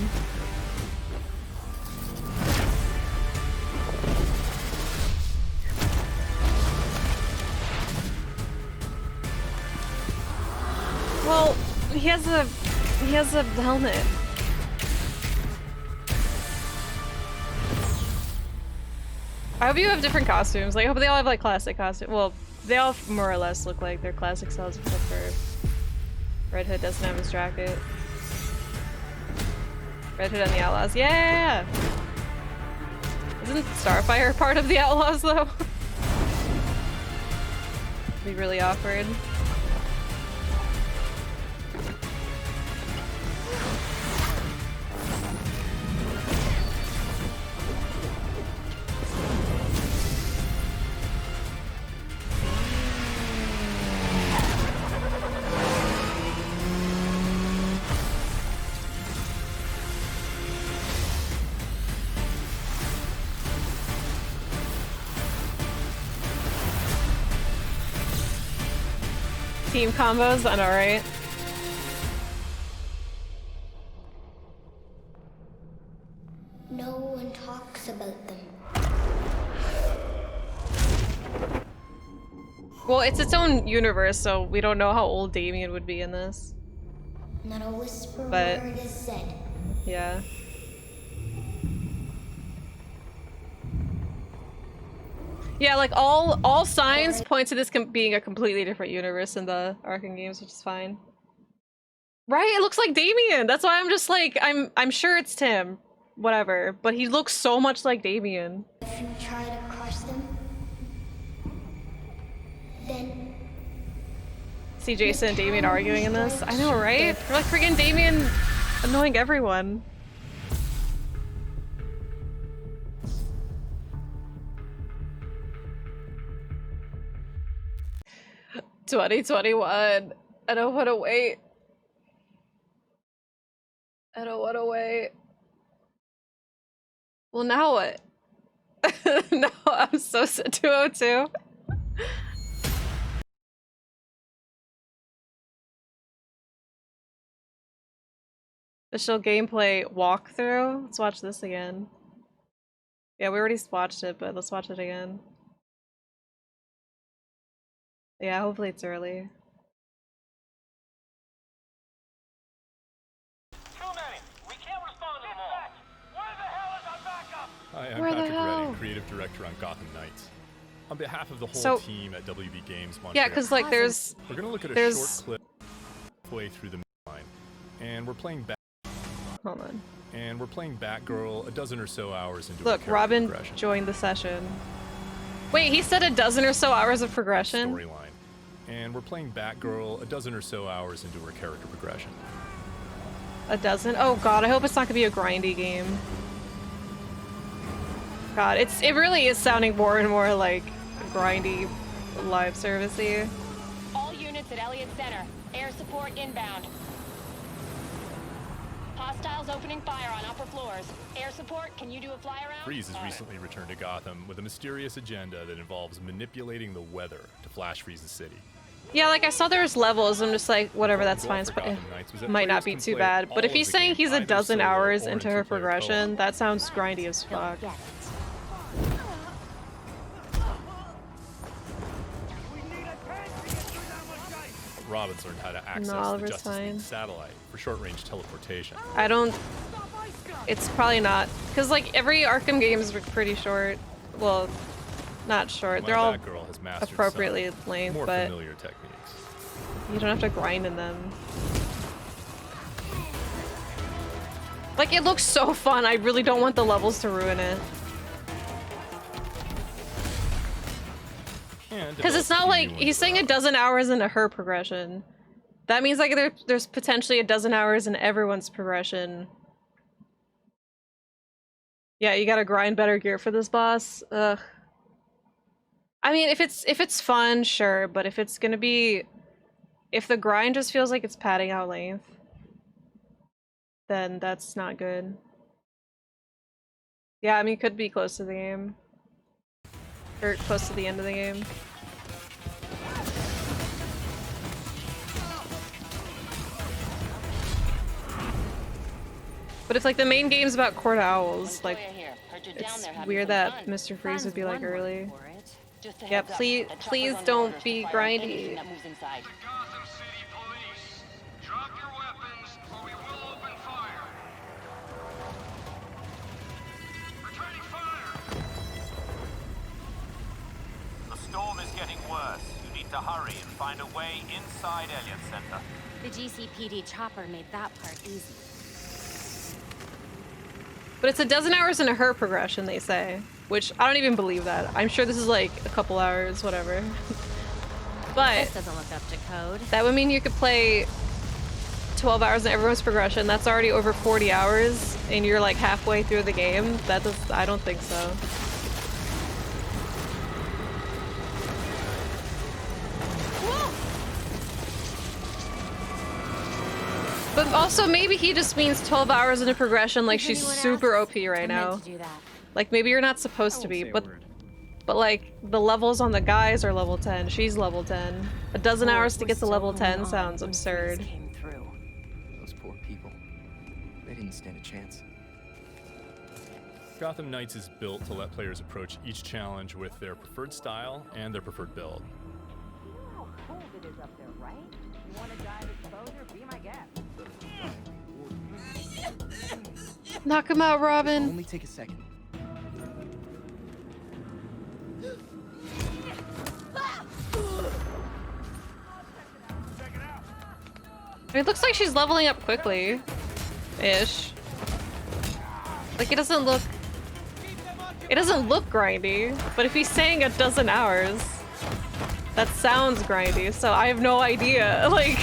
Well, he has a helmet. I hope you have different costumes. Like, I hope they all have like classic costumes. Well, they all more or less look like their classic selves, except for Red Hood doesn't have his jacket. Red Hood and the Outlaws, yeah! Isn't Starfire part of the Outlaws though? It'd be really awkward. Team combos, I know, right? No one talks about them. Well, it's its own universe, so we don't know how old Damian would be in this. Not a whisper But, word is said. Yeah. Yeah, like all signs point to this being a completely different universe in the Arkham games, which is fine. Right? It looks like Damian. That's why I'm just like I'm sure it's Tim, whatever. But he looks so much like Damian. If you try to crush them, then See Jason and Damian arguing in this. I know, right? They're like freaking Damian annoying everyone. $2021. I don't want to wait. I don't want to wait. Well, now what? No, I'm so sad. 202. Official gameplay walkthrough. Let's watch this again. Yeah, we already watched it, but let's watch it again. Yeah, hopefully it's early. Hi, I'm Where the Patrick hell? Redding, creative director on Gotham Knights. On behalf of the whole So- team at WB Games Montreal, Yeah, because like we're going to look at a short clip halfway through the line, and we're playing Hold on. Batgirl a dozen or so hours into Look, her character Robin progression. joined the session. Wait, he said a dozen or so hours of progression? Storyline. And we're playing Batgirl a dozen or so hours into her character progression. A dozen? Oh god, I hope it's not gonna be a grindy game. God, it really is sounding more and more like grindy live servicey. All units at Elliott Center. Air support inbound. Hostiles opening fire on upper floors. Air support, can you do a fly around? Freeze has recently returned to Gotham with a mysterious agenda that involves manipulating the weather to flash freeze the city. Yeah, like I saw there was levels, I'm just like, whatever, that's fine, but it might not be too bad. But if he's saying he's a dozen hours into her progression, that sounds grindy as fuck. Robin's learned how to access the Justice League satellite for short-range teleportation. I don't... It's probably not. Because, like, every Arkham game is pretty short. Well, not short. They're all appropriately length, more but familiar techniques. You don't have to grind in them. Like, it looks so fun. I really don't want the levels to ruin it. Because it's not like he's saying a dozen hours into her progression. That means like there's potentially a dozen hours in everyone's progression. Yeah, you gotta grind better gear for this boss. Ugh. I mean, if it's fun, sure, but if it's gonna be, if the grind just feels like it's padding out length, then that's not good. Yeah, I mean, it could be close to the game. Or close to the end of the game. But if like the main game's about court owls, like it's weird that Mr. Freeze would be like early. Yeah, please don't be grindy. Gotham City Police, drop your weapons or we will open fire. Returning fire. The storm is getting worse. You need to hurry and find a way inside Elliott Center. The GCPD chopper made that part easy. But it's a dozen hours into her progression, they say. Which, I don't even believe that. I'm sure this is like a couple hours, whatever. But This doesn't look up to code. that would mean you could play 12 hours in everyone's progression. That's already over 40 hours, and you're like halfway through the game. That does, I don't think so. But also, maybe he just means 12 hours into progression, like she's super OP right now. Like, maybe you're not supposed to be, but like, the levels on the guys are level 10, she's level 10. A dozen hours to get to level 10 sounds absurd. Those poor people. They didn't stand a chance. Gotham Knights is built to let players approach each challenge with their preferred style and their preferred build. You know how cold it is up there, right? You want to dive exposure? Be my guest. Knock him out, Robin. Only take a second. It looks like she's leveling up quickly. Ish. Like, it doesn't look grindy, but if he's saying a dozen hours, that sounds grindy, so I have no idea, like...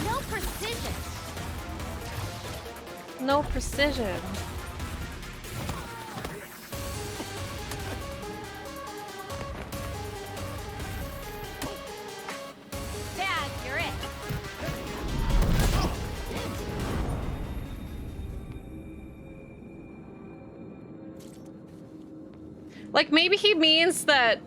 No precision. No precision. Dad, you're it. Like, maybe he means that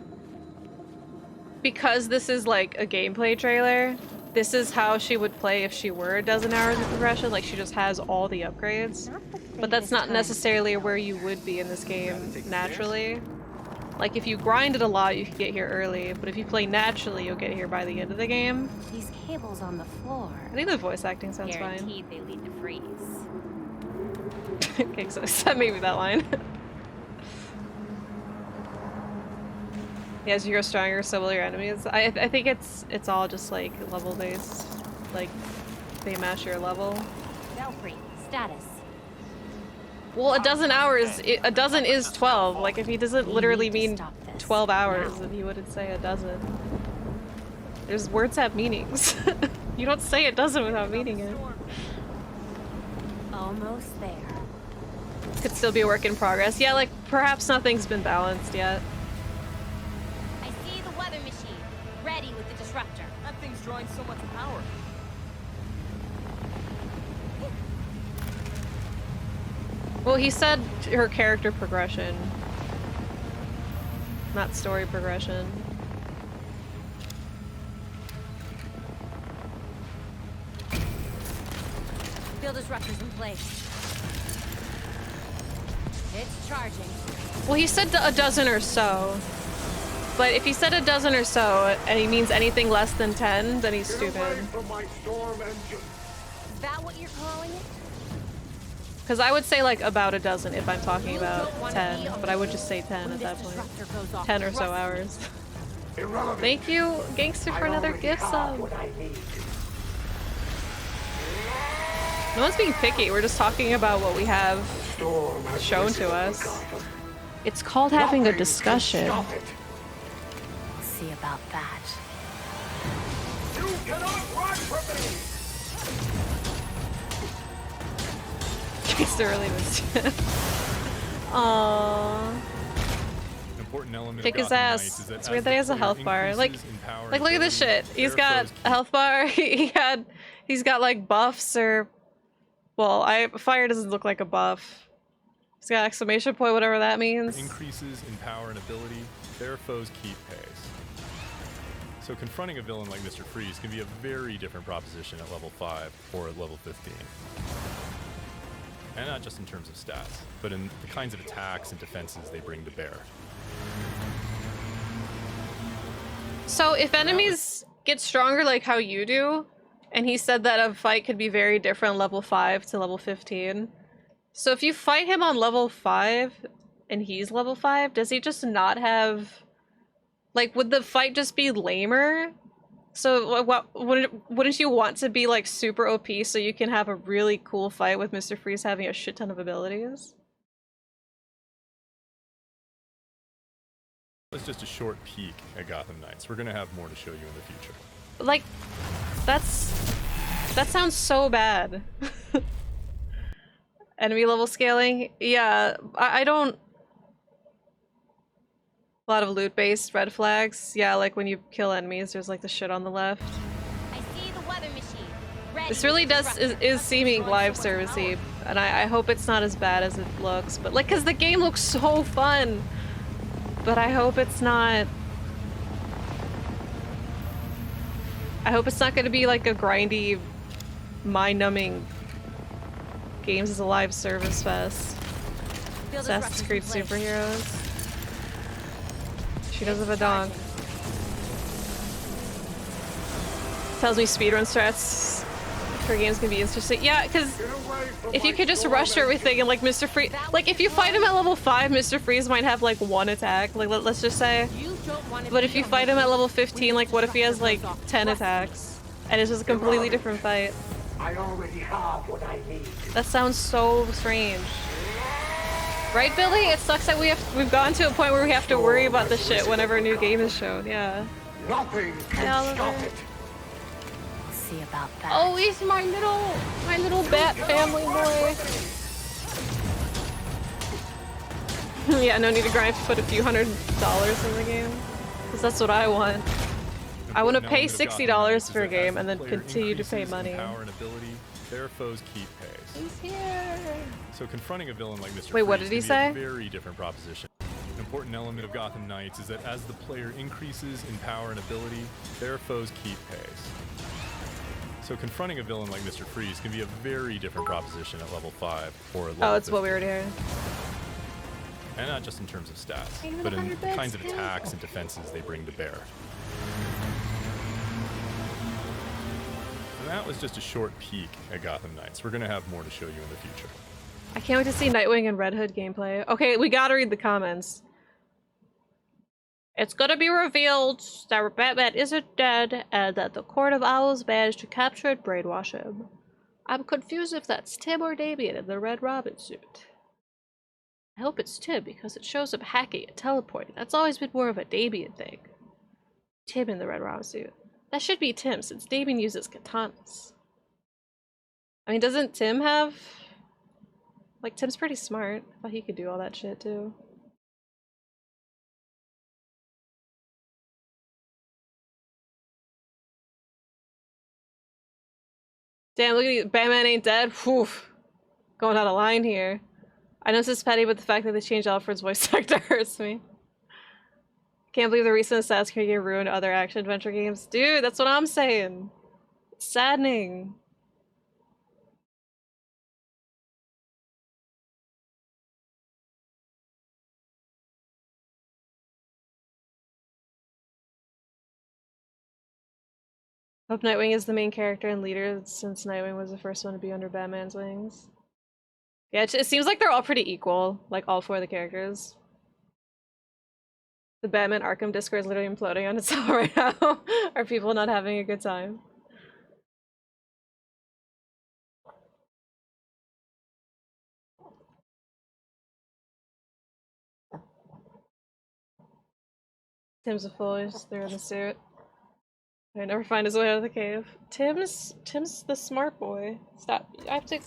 because this is like a gameplay trailer, this is how she would play if she were a dozen hours of progression, like she just has all the upgrades. But that's not necessarily where you would be in this game naturally. Like, if you grinded a lot, you could get here early, but if you play naturally, you'll get here by the end of the game. These cables on the floor. I think the voice acting sounds fine. Guaranteed they lead to freeze. Okay, so that may be that line. Yeah, as you grow stronger, so will your enemies. I think it's all just like level based. Like they match your level. Belfry, status. Well, a dozen hours, a dozen is 12. Like if he doesn't literally mean 12 hours, then he wouldn't say a dozen. There's words have meanings. You don't say a dozen without meaning it. Almost there. Could still be a work in progress. Yeah, like perhaps nothing's been balanced yet. I see the weather machine, ready with the disruptor. That thing's drawing so much power. Well, he said her character progression, not story progression. Field disruptors in place. It's charging. Well, he said a dozen or so. But if he said a dozen or so, and he means anything less than 10, then he's stupid. Is that what you're calling it? Because I would say like about a dozen if I'm talking about 10, but I would just say 10 at that point. 10 or so hours. Thank you, Gangster, for another gift sub. No one's being picky, we're just talking about what we have shown to us. It's called having a discussion. We'll see about that. You cannot run from me! Gangster really missed it. Aww. Important element Kick of his Gotham ass. Knights is that It's as weird the that he has a player health bar. Like increases in power look at this ability, shit. He's their got foes a health bar. He's got like buffs or, well, fire doesn't look like a buff. He's got exclamation point, whatever that means. increases in power and ability, their foes keep pace. So confronting a villain like Mr. Freeze can be a very different proposition at level 5 or at level 15. And not just in terms of stats, but in the kinds of attacks and defenses they bring to bear. So if enemies get stronger like how you do, and he said that a fight could be very different level 5 to level 15. So if you fight him on level 5 and he's level 5, does he just not have, like, would the fight just be lamer? So wouldn't you want to be like super OP so you can have a really cool fight with Mr. Freeze having a shit ton of abilities? That's just a short peek at Gotham Knights. We're gonna have more to show you in the future. Like, that sounds so bad. Enemy level scaling? Yeah, I don't... A lot of loot-based red flags. Yeah, like when you kill enemies, there's like the shit on the left. I see the weather machine. Ready This really with the is seeming live servicey, and I hope it's not as bad as it looks. But like, cause the game looks so fun, but I hope it's not. I hope it's not going to be like a grindy, mind-numbing games as a live service fest. Assassin's Creed superheroes. She does have a dog. Tells me speedrun strats for games can be interesting. Yeah, because if you could just rush everything and like Mr. Freeze, like if you fight him at level 5, Mr. Freeze might have like 1 attack. Like let's just say. But if you fight him at level 15, like what if he has like 10 attacks and it's just a completely different fight? I already have what I need. That sounds so strange. Right, Billy? It sucks that we've gotten to a point where we have to worry about this shit whenever a new game is shown. Yeah. Nothing can stop it. We'll see about that. Oh, he's my little bat family boy. Yeah, no need to grind to put a few $100s in the game. Because that's what I want. I want to pay $60 for a game and then continue to pay money. Power and ability, their foes keep pace. He's here. So confronting a villain like Mr. Wait, what Freeze did he can be say? a very different proposition. An important element of Gotham Knights is that as the player increases in power and ability, their foes keep pace. So confronting a villain like Mr. Freeze can be a very different proposition at level 5 or at level Oh, it's what we already heard. And not just in terms of stats, but in the kinds of attacks and defenses they bring to bear. And that was just a short peek at Gotham Knights. We're going to have more to show you in the future. I can't wait to see Nightwing and Red Hood gameplay. Okay, we gotta read the comments. It's gonna be revealed that Batman isn't dead and that the Court of Owls managed to capture and brainwash him. I'm confused if that's Tim or Damien in the Red Robin suit. I hope it's Tim because it shows him hacking and teleporting. That's always been more of a Damien thing. Tim in the Red Robin suit. That should be Tim since Damien uses katanas. I mean, doesn't Tim have... Like, Tim's pretty smart. I thought he could do all that shit too. Damn, look at you. Batman ain't dead. Whew. Going out of line here. I know this is petty, but the fact that they changed Alfred's voice actor hurts me. Can't believe the recent Assassin's Creed game ruined other action-adventure games. Dude, that's what I'm saying. It's saddening. Hope Nightwing is the main character and leader since Nightwing was the first one to be under Batman's wings. Yeah, it seems like they're all pretty equal, like all four of the characters. The Batman Arkham Discord is literally imploding on itself right now. Are people not having a good time? Tim's a fool, they're in the suit. I never find his way out of the cave. Tim's the smart boy. Stop. I have to...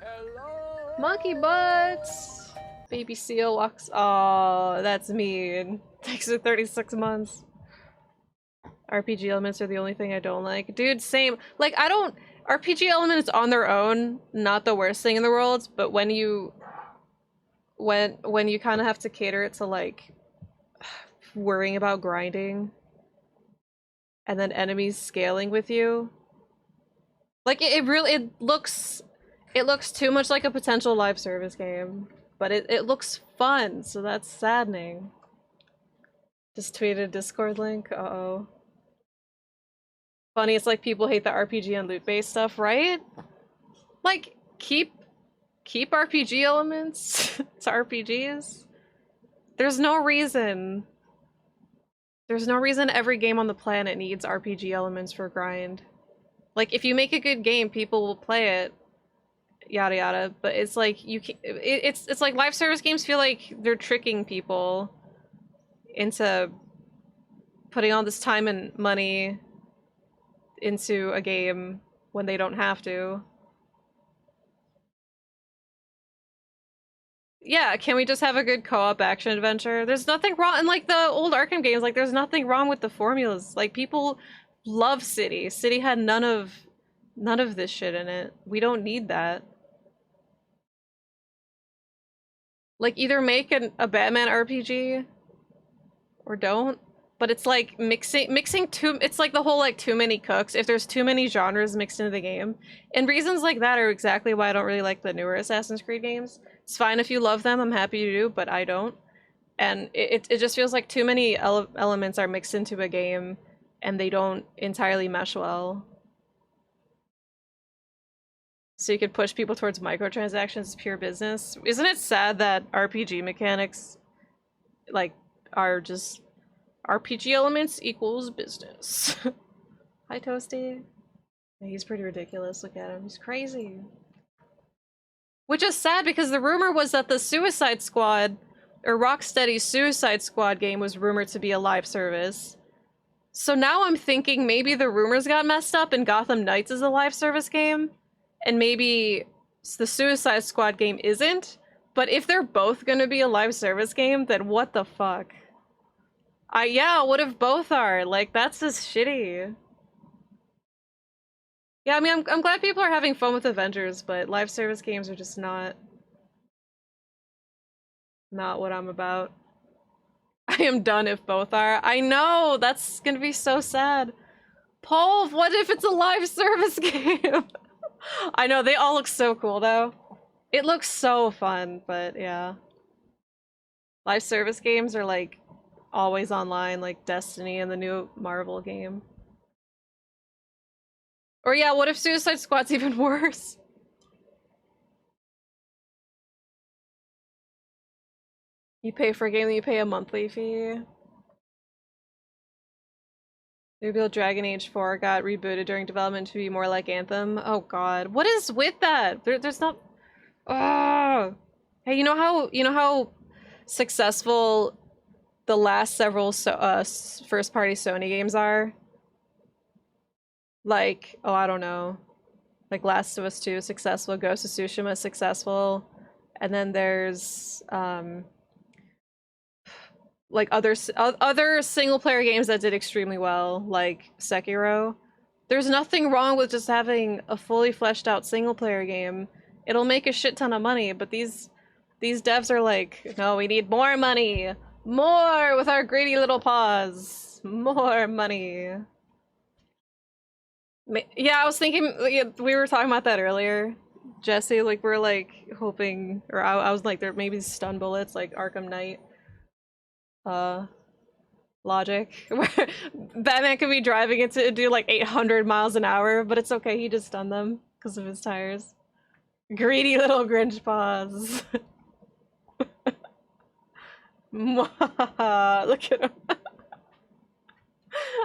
Hello? Monkey butts! Baby seal walks. Oh, that's mean. Takes it 36 months. RPG elements are the only thing I don't like. Dude, same. Like, I don't... RPG elements on their own, not the worst thing in the world, but when you... When you kind of have to cater it to, like, worrying about grinding, and then enemies scaling with you. Like, it looks too much like a potential live service game, but it looks fun, so that's saddening. Just tweeted a Discord link, uh-oh. Funny, it's like people hate the RPG and loot-based stuff, right? Like, keep RPG elements to RPGs. There's no reason every game on the planet needs RPG elements for grind. Like, if you make a good game, people will play it, yada yada, but it's like, you can, it's like live service games feel like they're tricking people into putting all this time and money into a game when they don't have to. Yeah, can we just have a good co-op action adventure? There's nothing wrong, and like the old Arkham games, like there's nothing wrong with the formulas. Like, people love City. City had none of this shit in it. We don't need that. Like, either make a Batman RPG or don't. But it's like mixing too, it's like the whole like too many cooks. If there's too many genres mixed into the game. And reasons like that are exactly why I don't really like the newer Assassin's Creed games. It's fine if you love them, I'm happy to do, but I don't. And it just feels like too many elements are mixed into a game and they don't entirely mesh well. So you could push people towards microtransactions as pure business. Isn't it sad that RPG mechanics like are just RPG elements equals business? Hi, Toasty. Yeah, he's pretty ridiculous. Look at him. He's crazy. Which is sad because the rumor was that the Suicide Squad, or Rocksteady's Suicide Squad game was rumored to be a live service. So now I'm thinking maybe the rumors got messed up and Gotham Knights is a live service game, and maybe the Suicide Squad game isn't. But if they're both gonna be a live service game, then what the fuck? Yeah, what if both are? Like, that's just shitty. Yeah, I mean, I'm glad people are having fun with Avengers, but live service games are just not what I'm about. I am done if both are. I know, that's gonna be so sad. Paul, what if it's a live service game? I know, they all look so cool though. It looks so fun, but yeah. Live service games are like always online, like Destiny and the new Marvel game. Or yeah, what if Suicide Squad's even worse? You pay for a game, then you pay a monthly fee. Maybe Dragon Age 4 got rebooted during development to be more like Anthem. Oh god. What is with that? There's not... Oh. Hey, you know how successful the last several first-party Sony games are? Like, oh, I don't know. Like Last of Us 2 is successful, Ghost of Tsushima is successful, and then there's like other single-player games that did extremely well, like Sekiro. There's nothing wrong with just having a fully fleshed out single-player game. It'll make a shit ton of money, but these devs are like, no, we need more money! More with our greedy little paws! More money! Yeah, I was thinking, we were talking about that earlier. Jesse, like, we're like hoping, or I was like, there maybe stun bullets, like Arkham Knight. Logic. Where Batman could be driving it to do like 800 miles an hour, but it's okay, he just stunned them because of his tires. Greedy little Grinch paws. Look at him.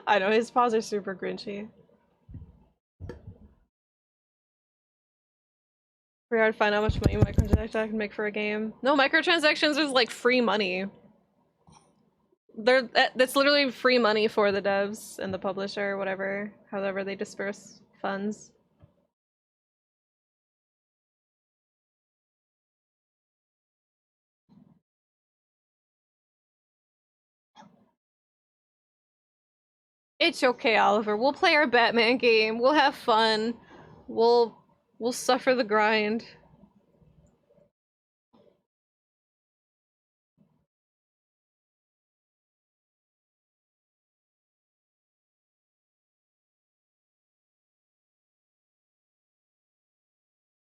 I know, his paws are super grinchy. Pretty hard to find how much money microtransactions I can make for a game. No, microtransactions is like free money. That's literally free money for the devs and the publisher, or whatever, however they disperse funds. It's okay, Oliver. We'll play our Batman game. We'll have fun. We'll suffer the grind.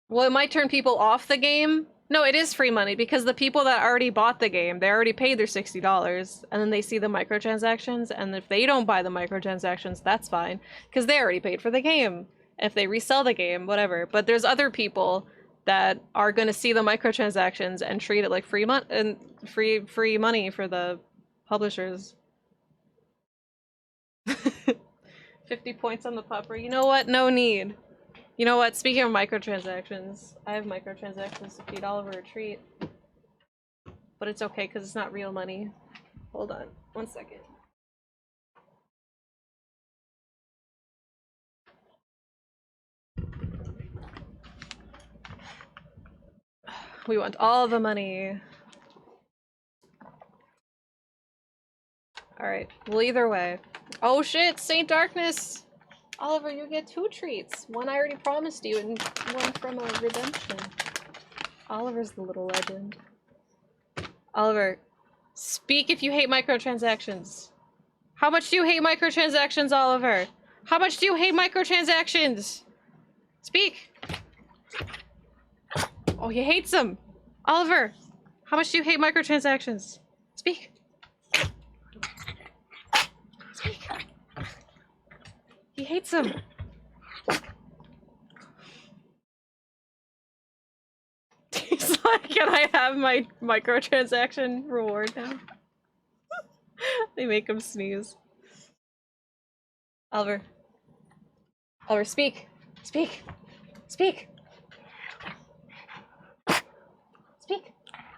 Well, it might turn people off the game. No, it is free money because the people that already bought the game, they already paid their $60, and then they see the microtransactions, and if they don't buy the microtransactions, that's fine, because they already paid for the game. If they resell the game, whatever. But there's other people that are going to see the microtransactions and treat it like free money for the publishers. 50 points on the pupper. You know what? No need. You know what? Speaking of microtransactions, I have microtransactions to feed Oliver a treat. But it's okay because it's not real money. Hold on. 1 second. We want all the money. Alright. Well, either way. Oh shit! Saint Darkness! Oliver, you get 2 treats. One I already promised you, and one from a redemption. Oliver's the little legend. Oliver, speak if you hate microtransactions. How much do you hate microtransactions, Oliver? How much do you hate microtransactions? Speak! Oh, he hates them! Oliver, how much do you hate microtransactions? Speak! Speak! He hates them. He's like, can I have my microtransaction reward now? They make him sneeze. Oliver. Oliver, speak. Speak. Speak. Speak.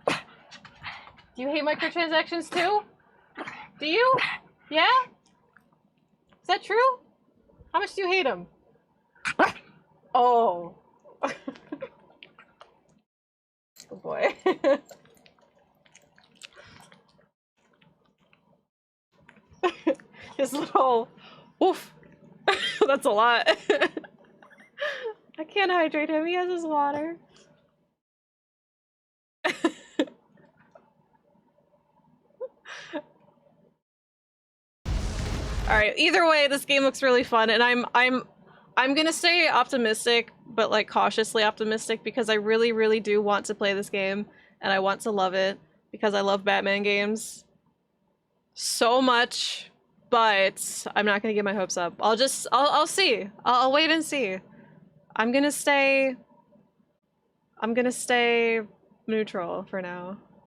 Do you hate microtransactions too? Do you? Yeah? Is that true? How much do you hate him? Oh. Oh boy. His little woof. That's a lot. I can't hydrate him. He has his water. Alright, either way, this game looks really fun, and I'm gonna stay optimistic, but like cautiously optimistic, because I really, really do want to play this game, and I want to love it, because I love Batman games so much, but I'm not gonna get my hopes up. I'll see. I'll wait and see. I'm gonna stay neutral for now.